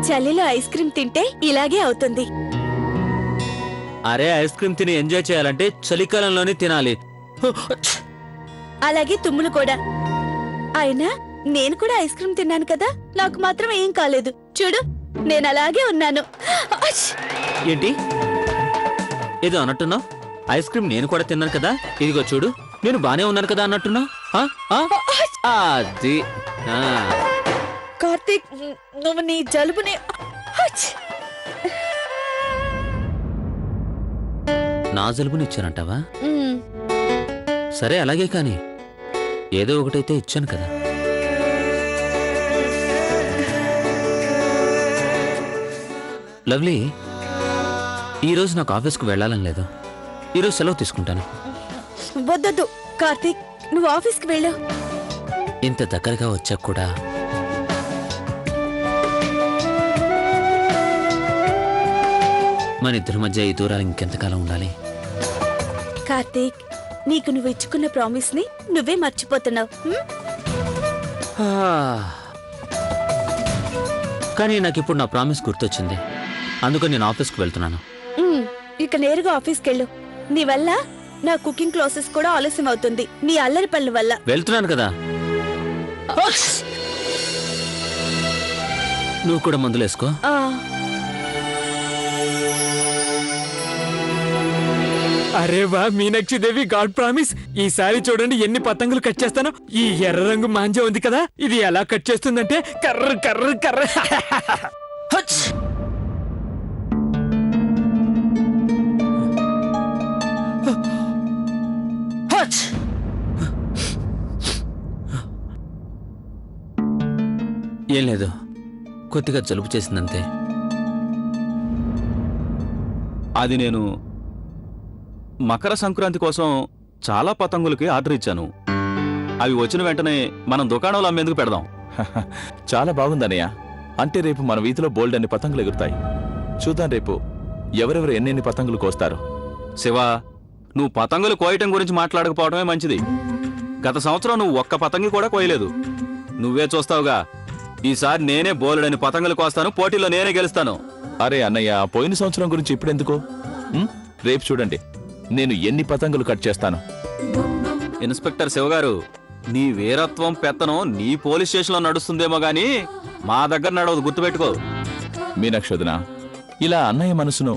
చలిలో ice cream తింటే ఇలాగే అవుతుంది. అరే ఐస్ క్రీమ్ తిని ఎంజాయ్ చేయాలంటే చలికాలంలోనే తినాలి. అలాగే తుమ్ములు కూడా. అయినా నేను కూడా ఐస్ క్రీమ్ తిన్నాను కదా, నాకు మాత్రం ఏం కాలేదు. చూడు, నేను అలాగే ఉన్నాను. ఏంటి ఏదో అన్నట్టున్నావు? ఐస్ క్రీమ్ నేను కూడా తిన్నాను కదా, ఇదిగో చూడు నేను బానే ఉన్నాను కదా అన్నట్టున్నావు. అది కార్తీక్, నువ్వు నీ జలుబుని నా జలుబుని ఇచ్చానంటావా? సరే అలాగే కాని ఏదో ఒకటైతే ఇచ్చాను కదా. లవ్లీ, ఈరోజు నాకు ఆఫీస్కు వెళ్ళాలని లేదు. ఈరోజు సెలవు తీసుకుంటాను. వద్దొద్దు కార్తీక్, నువ్వు ఆఫీస్కి వెళ్ళు. ఇంత దగ్గరగా వచ్చాక కూడా మన ఇద్దరి మధ్య ఈ దూరాలు ఇంకెంతకాలం ఉండాలి? కార్తీక్, నీకు నువ్వు ఇచ్చుకున్న ప్రామిస్ ని నువ్వే మర్చిపోతున్నావు. కానీ నాకు ఇప్పుడు నా ప్రామిస్ గుర్తొచ్చింది, అందుకని నేను ఆఫీస్కి వెళ్తున్నాను. ఇక నేరుగా ఆఫీస్కి వెళ్ళు. నీ వల్ల నా కుకింగ్ క్లాసెస్ కూడా ఆలస్యం అవుతుంది, నీ అల్లరి పనుల వల్ల. వెళ్తున్నాను కదా. నువ్వు కూడా మందులేసుకో. అరే వా మీనాక్షి దేవి, గాడ్ ప్రామిస్. ఈసారి చూడండి ఎన్ని పతంగులు కట్ చేస్తాను. ఈ ఎర్ర రంగు మాంజా ఉంది కదా, ఇది ఎలా కట్ చేస్తుందంటే కర్ర కర్ర కర్ర. ఏం లేదు, కొద్దిగా జలుబు చేసిందంతే. అది నేను మకర సంక్రాంతి కోసం చాలా పతంగులకి ఆర్డర్ ఇచ్చాను. అవి వచ్చిన వెంటనే మనం దుకాణంలో అమ్మేందుకు పెడదాం. చాలా బాగుందన్నయ్య. అంటే రేపు మన వీధిలో బోల్డ్ అన్ని పతంగులు ఎగురుతాయి. చూద్దాం రేపు ఎవరెవరు ఎన్నెన్ని పతంగులు కోస్తారు. శివ, నువ్వు పతంగులు కోయటం గురించి మాట్లాడకపోవడమే మంచిది. గత సంవత్సరం నువ్వు ఒక్క పతంగి కూడా కోయలేదు. నువ్వే చూస్తావుగా, ఈసారి నేనే బోలెడని పతంగులు కోస్తాను, పోటీలో నేనే గెలుస్తాను. అరే అన్నయ్య, పోయిన సంవత్సరం గురించి ఇప్పుడెందుకు? రేపు చూడండి నేను ఎన్ని పతంగులు కట్ చేస్తాను. ఇన్స్పెక్టర్ శివగారు, నీ వీరత్వం పెత్తనం నీ పోలీస్ స్టేషన్లో నడుస్తుందేమో గానీ మా దగ్గర నడవదు, గుర్తుపెట్టుకో. మీనాక్షోదన, ఇలా అన్నయ్య మనసును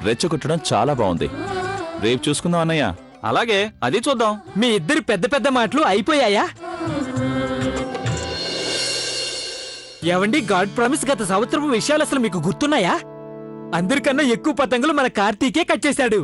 రెచ్చగొట్టడం చాలా బాగుంది. రేపు చూసుకుందాం అన్నయ్య. అలాగే, అది చూద్దాం. మీ ఇద్దరి పెద్ద పెద్ద మాటలు అయిపోయాయా? ఏవండి, గాడ్ ప్రామిస్ గత సంవత్సరం విషయాలు అసలు మీకు గుర్తున్నాయా? అందరికన్నా ఎక్కువ పతంగులు మన కార్తీకే కట్ చేశాడు.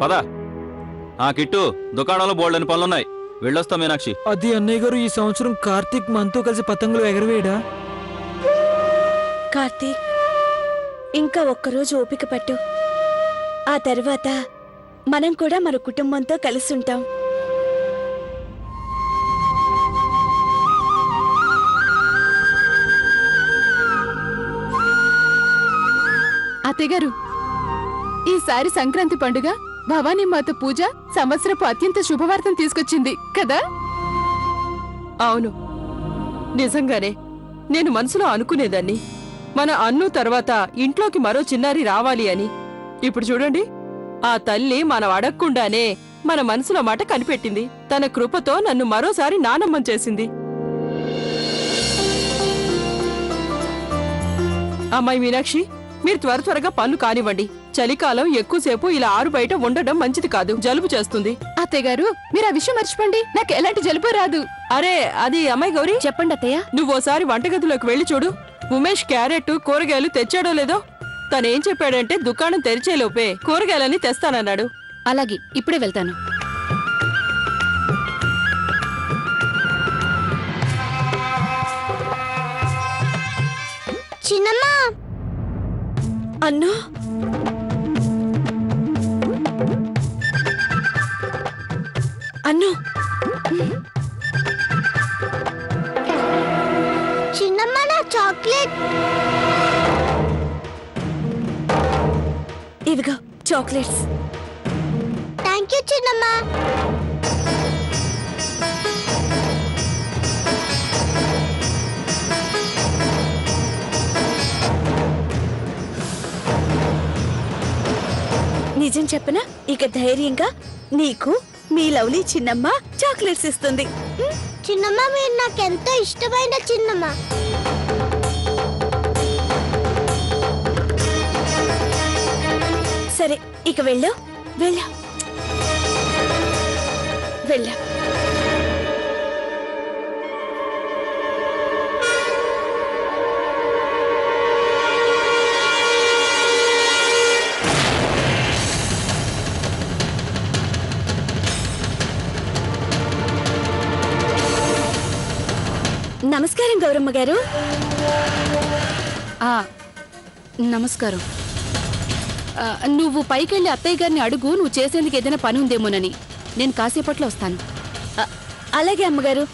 పదా ఆ కిట్టు, దుకాణంలో బోల్డని పనులున్నాయి, వెళ్ళొస్తా మీనాక్షి. అది అన్నయ్య గారు, ఈ సంవత్సరం కార్తీక్ మనతో కలిసి పతంగులు ఎగరవేయడా? కార్తీక్, ఇంకా ఒక్కరోజు ఓపిక పట్టు. ఆ తర్వాత మనం కూడా మన కుటుంబంతో కలిసి ఉంటాం. అత్తయ్యగారు, ఈసారి సంక్రాంతి పండుగ భవానీమాత పూజ సంవత్సరపు అత్యంత శుభవార్తను తీసుకొచ్చింది కదా? అవును, నిజంగానే నేను మనసులో అనుకునేదాన్ని, మన అన్ను తర్వాత ఇంట్లోకి మరో చిన్నారి రావాలి అని. ఇప్పుడు చూడండి, ఆ తల్లి మనం అడగకుండానే మన మనసులో మాట కనిపెట్టింది. తన కృపతో నన్ను మరోసారి నానమ్మం చేసింది. అమ్మాయి మీనాక్షి, మీరు త్వరగా పనులు కానివ్వండి. చలికాలం ఎక్కువసేపు ఇలా ఆరు బయట ఉండడం మంచిది కాదు, జలుబు చేస్తుంది. అత్తయ్యగారు, మీరు ఆ విషయం మర్చిపోండి, నాకు ఎలాంటి జలుబు రాదు. అరే అది అమ్మాయి గౌరీ, చెప్పండి అత్తయ్య. నువ్వోసారి వంటగదిలోకి వెళ్లి చూడు. ఉమేష్ క్యారెట్ కూరగాయలు తెచ్చాడో లేదో. తనేం చెప్పాడంటే దుకాణం తెరిచేలోపే కూరగాయలని తెస్తానన్నాడు. అలాగే, ఇప్పుడే వెళ్తాను. చిన్నమ్మా, అన్ను అన్ను చిన్నమ్మ నా చాక్లెట్. ఇవిగో చాక్లెట్స్. థ్యాంక్ యూ చిన్నమ్మ. నిజం చెప్పనా, ఇక ధైర్యంగా నీకు మీ లవ్లీ చిన్నమ్మ చాక్లెట్స్ ఇస్తుంది. చిన్నమ్మ మీరు నాకెంతో ఇష్టమైన చిన్నమ్మ. సరే ఇక వెళ్ళు వెళ్ళా వెళ్ళా. నమస్కారం గౌరమ్మ గారు. నమస్కారం. నువ్వు పైకెళ్ళి అత్తయ్య గారిని అడుగు, నువ్వు చేసేందుకు ఏదైనా పని ఉందేమోనని. నేను కాసేపట్లో వస్తాను. అలాగే అమ్మగారు.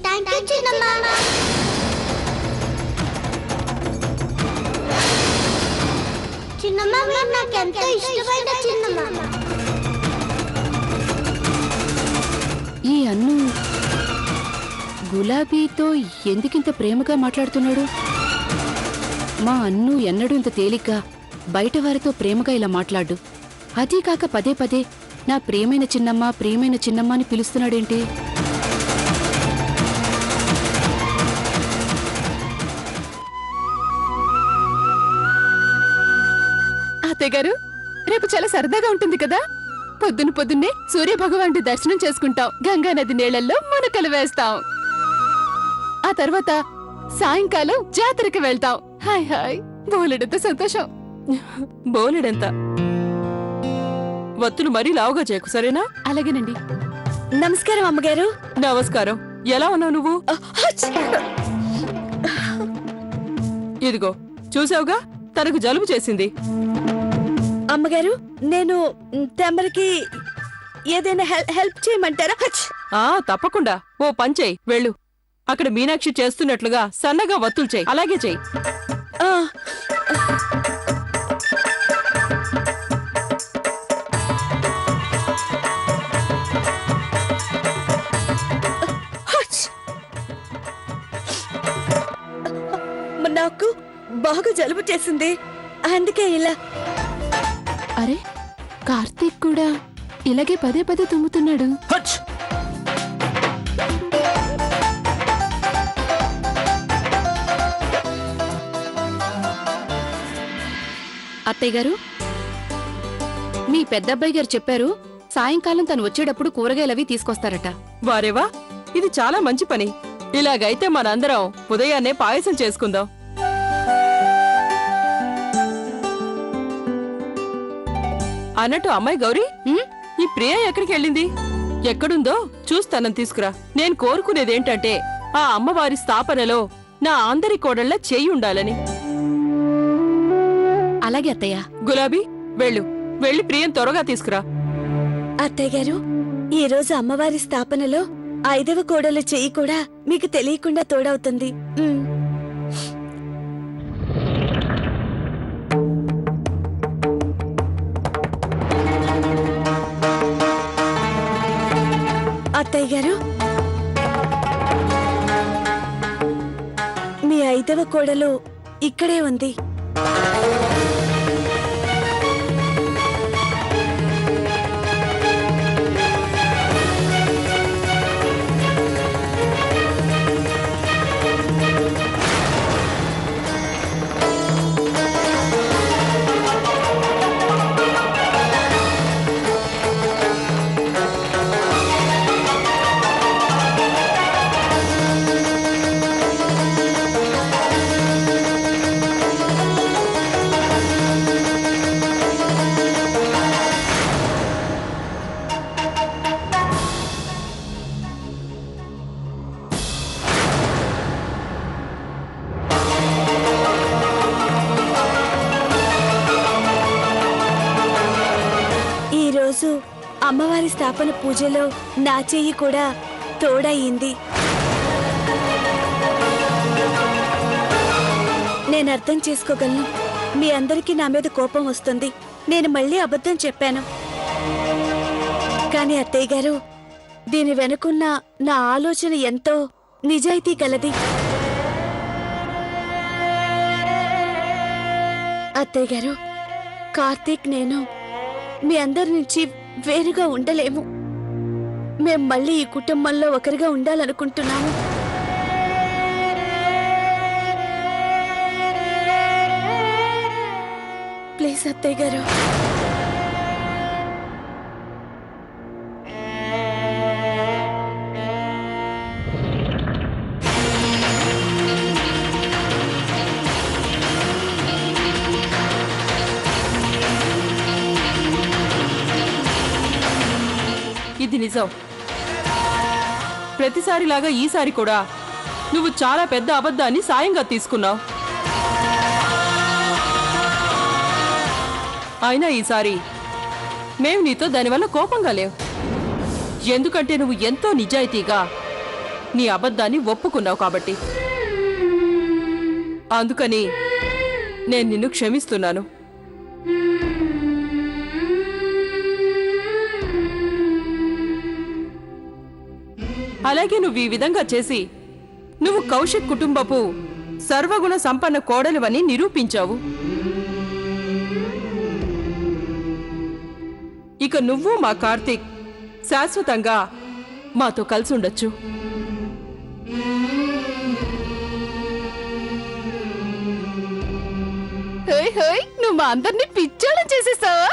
థ్యాంక్ యూ చిన్నమ్మ. చిన్నమ్మ మీరు నాకెంతో ఇష్టమైన చిన్నమ్మ. ఈ అన్ను గులాబీతో ఎందుకింత ప్రేమగా మాట్లాడుతున్నాడు? మా అన్ను ఎన్నడూ ఇంత తేలిగ్గా బయట వారితో ప్రేమగా ఇలా మాట్లాడు. అదీ కాక పదే పదే నా ప్రియమైన చిన్నమ్మ, ప్రియమైన చిన్నమ్మ అని పిలుస్తున్నాడేంటి? అత్తయ్య గారు, రేపు చాలా సరదాగా ఉంటుంది కదా. పొద్దున్నే సూర్య భగవానుడి దర్శనం చేసుకుంటాం, గంగా నది నీళ్లలో మునకలు వేస్తాం. ఆ తర్వాత సాయంకాలం జాతరకి వెళ్తాం. హాయ్ హాయ్, బోలెడంత సంతోషం. బోలెడంత. వత్తులు మరీ లావుగా చేయకు, సరేనా? అలాగేనండి. నమస్కారం అమ్మగారు. నమస్కారం. ఎలా ఉన్నావు నువ్వు? ఇదిగో చూసావుగా, తనకు జలుబు చేసింది. అమ్మగారు, నేను తమరికి ఏదైనా హెల్ప్ చేయమంటారా? తప్పకుండా. ఓ పంచేయి, వెళ్ళు. అక్కడ మీనాక్షి చేస్తున్నట్లుగా సన్నగా వత్తులు చేయి. అలాగే చేయి. నాకు బాగా జలుబు చేసింది, అందుకే ఇలా. అరే, కార్తీక్ కూడా ఇలాగే పదే పదే తుమ్ముతున్నాడు. అత్తయ్య గారు, మీ పెద్దబ్బాయి గారు చెప్పారు సాయంకాలం తను వచ్చేటప్పుడు కూరగాయలవి తీసుకొస్తారట. వారేవా, ఇది చాలా మంచి పని. ఇలాగైతే మనందరం ఉదయాన్నే పాయసం చేసుకుందాం. అన్నట్టు అమ్మాయి గౌరీ, ఈ ప్రియ ఎక్కడికి వెళ్ళింది? ఎక్కడుందో చూస్తానని తీసుకురా. నేను కోరుకునేదేంటంటే ఆ అమ్మవారి స్థాపనలో నా అందరి కోడళ్ళ చెయ్యి ఉండాలని. అలాగే అత్తయ్య. గులాబీ, వెళ్ళి ప్రియం త్వరగా తీసుకురా. అత్తయ్య గారు, ఈ రోజు అమ్మవారి స్థాపనలో 5వ కోడలు చెయ్యి కూడా మీకు తెలియకుండా తోడవుతుంది. అత్తయ్య గారు, మీ 5వ కోడలు ఇక్కడే ఉంది. అమ్మవారి స్థాపన పూజలో నా చెయ్యి కూడా తోడయింది. నేను అర్థం చేసుకోగలను. మీ అందరికీ నా మీద కోపం వస్తుంది. నేను మళ్ళీ అబద్ధం చెప్పాను. కానీ అత్తయ్య గారు, దీని వెనుకున్న నా ఆలోచన ఎంతో నిజాయితీ కలది. అత్తయ్య గారు, కార్తీక్ నేను మీ అందరి నుంచి వేరుగా ఉండలేము. మేం మళ్ళీ ఈ కుటుంబంలో ఒకరిగా ఉండాలనుకుంటున్నాము. ప్లీజ్ అత్తయ్య గారు. ఇది నిజం. ప్రతిసారిలాగా ఈసారి కూడా నువ్వు చాలా పెద్ద అబద్ధాన్ని సాయంగా తీసుకున్నావు. అయినా ఈసారి మేము నీతో దానివల్ల కోపంగా లేవు. ఎందుకంటే నువ్వు ఎంతో నిజాయితీగా నీ అబద్ధాన్ని ఒప్పుకున్నావు కాబట్టి. అందుకని నేను నిన్ను క్షమిస్తున్నాను. అలాగే నువ్వు ఈ విధంగా చేసి నువ్వు కౌశిక్ కుటుంబపు సర్వగుణ సంపన్న కోడలివని నిరూపించావు. ఇక నువ్వు మా కార్తీక్ శాశ్వతంగా మాతో కలిసి ఉండొచ్చు. నువ్వు మా అందరినీ పిచ్చోళ్ళని చేసేసావా?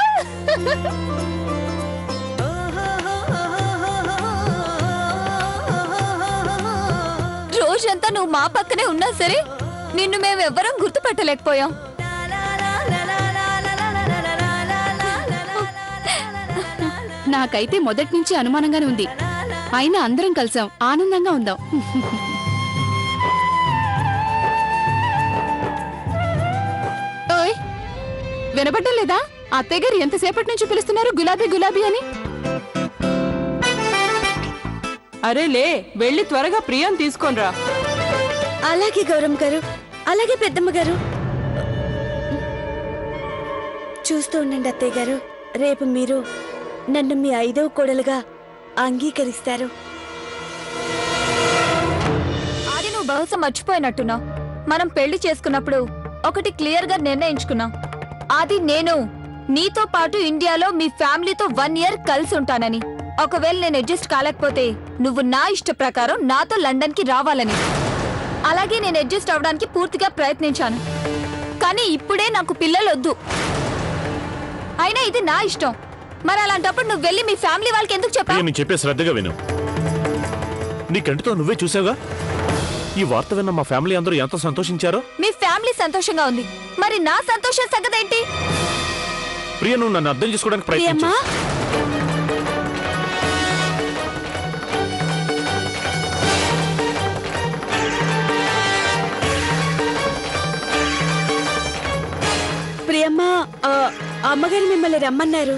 రోజంతా నువ్వు మా పక్కనే ఉన్నా సరే నిన్ను మేమెవ్వరం గుర్తుపట్టలేకపోయాం. నాకైతే మొదటి నుంచి అనుమానంగానే ఉంది. అయినా అందరం కలిసాం, ఆనందంగా ఉందాం. ఓయ్, వినబడ్డం లేదా? అత్తయ్య గారు ఎంతసేపటి నుంచి పిలుస్తున్నారు గులాబీ గులాబీ అని? అరే లే, వెళ్ళి త్వరగా ప్రియాని తీసుకోనరా. అలాగే గౌరమ్మ గారు, అలాగే పెద్దమ్మ గారు. చూస్తూ ఉండండి అత్తయ్య గారు, రేపు మీరు నన్ను మీ 5వ కోడలుగా అంగీకరిస్తారు. అది నువ్వు బహుశా మర్చిపోయినట్టున్నావు. మనం పెళ్లి చేసుకున్నప్పుడు ఒకటి క్లియర్ గా నిర్ణయించుకున్నాం. అది నేను నీతో పాటు ఇండియాలో మీ ఫ్యామిలీతో 1 ఇయర్ కలిసి ఉంటానని. ఒకవేళ నేను అడ్జస్ట్ కాలేకపోతే నువ్వు నా ఇష్ట ప్రకారం నాతో లండన్ కి రావాలని. అలాగే నేను అడ్జస్ట్ అవడానికి పూర్తిగా ప్రయత్నించాను. కానీ ఇప్పుడే నాకు పిల్లలు వద్దు. అయినా ఇది నా ఇష్టం. మరి అలాంటప్పుడు నువ్వు వెళ్ళి మీ ఫ్యామిలీ వాళ్ళకి ఎందుకు చెప్పావు? నేను చెప్పే శ్రద్ధగా విను. నీ కంటితో నువ్వే చూసావుగా ఈ వార్త విన్న మా ఫ్యామిలీ అందరూ ఎంత సంతోషించారో. మీ ఫ్యామిలీ సంతోషంగా ఉంది, మరి నా సంతోషం సంగతేంటి? ప్రియ, నువ్వు నన్ను అర్థం చేసుకోవడానికి ప్రయత్నించు. ప్రియమ్మ, అమ్మగారు మిమ్మల్ని రమ్మన్నారు.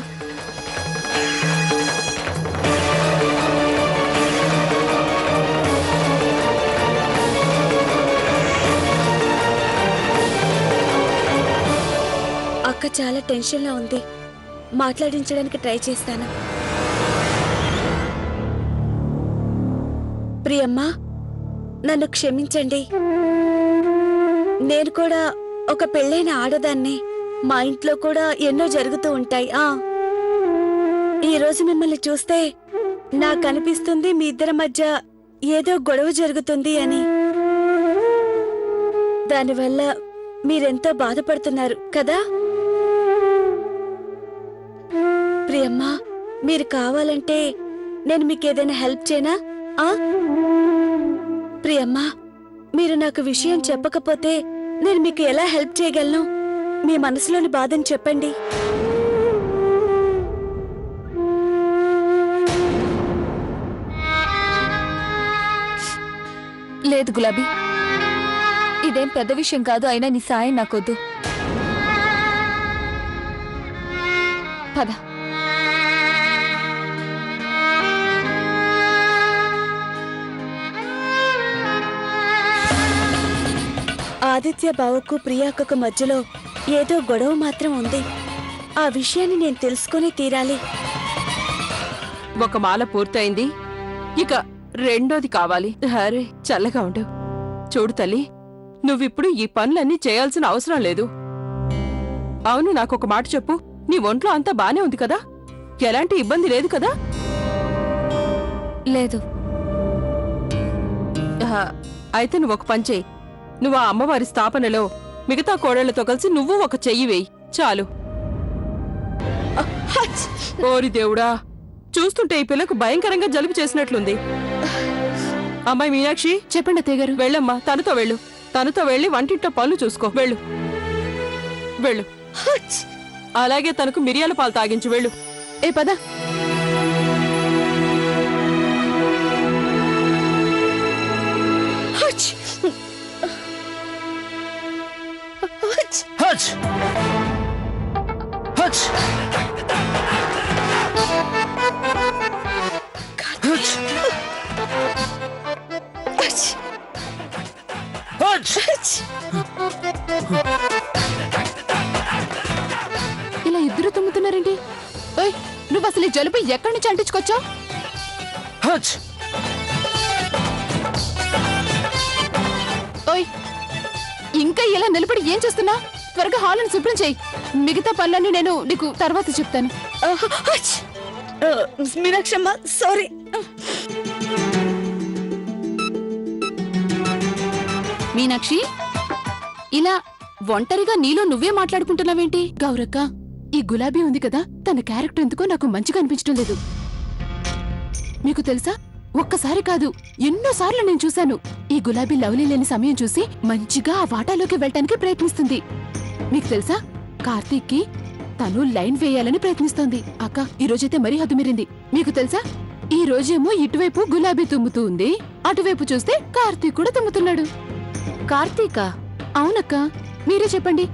అక్క చాలా టెన్షన్లో ఉంది. మాట్లాడించడానికి ట్రై చేస్తాను. ప్రియమ్మ, నన్ను క్షమించండి. నేను కూడా ఒక పెళ్ళైన ఆడదాన్ని. మా ఇంట్లో కూడా ఎన్నో జరుగుతూ ఉంటాయి. ఈ రోజు మిమ్మల్ని చూస్తే నాకు అనిపిస్తుంది మీ ఇద్దరి మధ్య ఏదో గొడవ జరుగుతుంది అని. దానివల్ల మీరెంతో బాధపడుతున్నారు కదా? ప్రియమ్మా, మీరు కావాలంటే నేను మీకు ఏదైనా హెల్ప్ చేయనా? ప్రియమ్మా, మీరు నాకు విషయం చెప్పకపోతే నేను మీకు ఎలా హెల్ప్ చేయగలను? మీ మనసులోని బాధని చెప్పండి. లేదు గులాబీ, ఇదేం పెద్ద విషయం కాదు. అయినా నీ సాయం నాకొద్దు. పద. ఆదిత్య బావకు ప్రియాకకు మధ్యలో ఏదో గొడవ మాత్రం ఉంది. ఆ విషయాన్ని నేను తెలుసుకుని తీరాలి. ఒక మాల పూర్తయింది, ఇక రెండోది కావాలి. అరే చల్లగా ఉండు. చూడు తల్లి, నువ్విప్పుడు ఈ పనులన్నీ చేయాల్సిన అవసరం లేదు. అవును, నాకొక మాట చెప్పు, నీ ఒంట్లో అంతా బానే ఉంది కదా? ఎలాంటి ఇబ్బంది లేదు కదా? లేదు. అయితే నువ్వు ఒక పని చెయ్యి. నువ్వు ఆ అమ్మవారి స్థాపనలో మిగతా కోడళ్లతో కలిసి నువ్వు ఒక చెయ్యి వేయి చాలు. ఓరి దేవుడా, చూస్తుంటే ఈ పిల్లకు భయంకరంగా జలుబు చేసినట్లుంది. అమ్మాయి మీనాక్షి, చెప్పండి అత్తయ్య గారు. వెళ్ళమ్మా, తనతో వెళ్ళు. తనతో వెళ్ళి వంటింట్లో పనులు చూసుకో. వెళ్ళు వెళ్ళు. అలాగే తనకు మిరియాల పాలు తాగించు. వెళ్ళు. ఏ పద. హచ్ హచ్ ఇలా ఇద్దరు తుమ్ముతున్నారేంటి? ఓయ్, నువ్వు అసలు ఈ జలుబు ఎక్కడి నుంచి అంటించుకొచ్చావు? హచ్ ఓయ్, ఇంకా ఇలా నిలబడి ఏం చేస్తున్నా? త్వరగా హాల్ని శుభ్రం చేయి. మిగతా పనులన్నీ నేను నీకు తర్వాత చెప్తాను. మీనాక్షమ్మ, సారీ. మీనాక్షి, ఇలా ఒంటరిగా నీలో నువ్వే మాట్లాడుకుంటున్నావేంటి? గౌరక్క, ఈ గులాబీ ఉంది కదా, తన క్యారెక్టర్ ఎందుకో నాకు మంచిగా అనిపించడం లేదు. మీకు తెలుసా, ఒక్కసారి కాదు ఎన్నోసార్లు నేను చూశాను. ఈ గులాబీ లవ్లీ లేని సమయం చూసి మంచిగా ఆ వాటాలోకి వెళ్ళటానికి ప్రయత్నిస్తుంది. మీకు తెలుసా, కార్తీక్ కి తను లైన్ వేయాలని ప్రయత్నిస్తోంది. అక్క, ఈ రోజైతే మరీ హద్దుమీరింది. మీకు తెలుసా, ఈ రోజేమో ఇటువైపు గులాబీ తుమ్ముతూ ఉంది, అటువైపు చూస్తే కార్తీక్ కూడా తుమ్ముతున్నాడు. కార్తీకా? అవునక్క, మీరే చెప్పండి.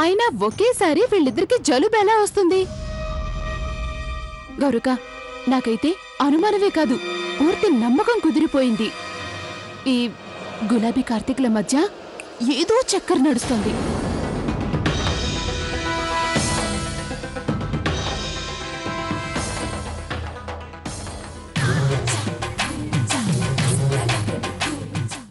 అయినా ఒకేసారి వీళ్ళిద్దరికి జలుబు ఎలా వస్తుంది? గౌరక, నాకైతే అనుమానమే కాదు, పూర్తి నమ్మకం కుదిరిపోయింది. ఈ గులాబీ కార్తీకుల మధ్య ఏదో చక్కర నడుస్తోంది.